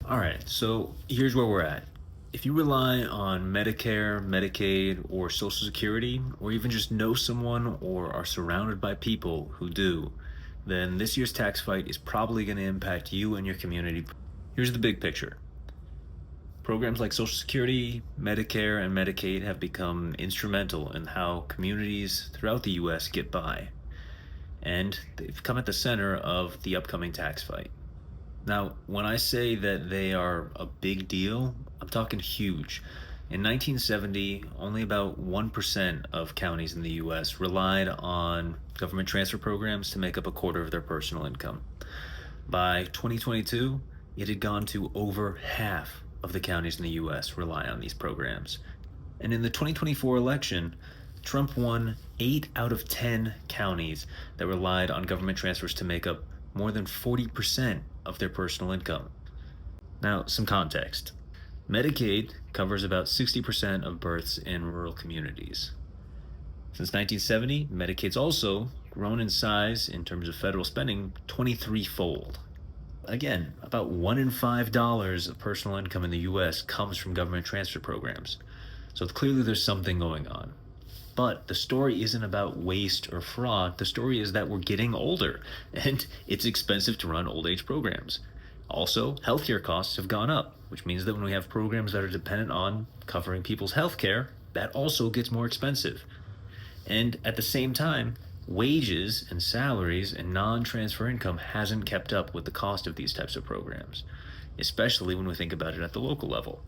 All right, so here's where we're at. If you rely on Medicare, Medicaid, or Social Security, or even just know someone or are surrounded by people who do, then this year's tax fight is probably going to impact you and your community. Here's the big picture. Programs like Social Security, Medicare, and Medicaid have become instrumental in how communities throughout the US get by, and they've come at the center of the upcoming tax fight. Now, when I say that they are a big deal, I'm talking huge. In 1970, only about 1% of counties in the US relied on government transfer programs to make up a quarter of their personal income. By 2022, it had gone to over half of the counties in the US rely on these programs. And in the 2024 election, Trump won 8 out of 10 counties that relied on government transfers to make up more than 40% of their personal income. Now, some context. Medicaid covers about 60% of births in rural communities. Since 1970, Medicaid's also grown in size in terms of federal spending 23-fold. Again, about $1 in $5 of personal income in the US comes from government transfer programs. So clearly there's something going on. But the story isn't about waste or fraud. The story is that we're getting older and it's expensive to run old age programs. Also, healthcare costs have gone up, which means that when we have programs that are dependent on covering people's healthcare, that also gets more expensive. And at the same time, wages and salaries and non transfer income hasn't kept up with the cost of these types of programs, especially when we think about it at the local level.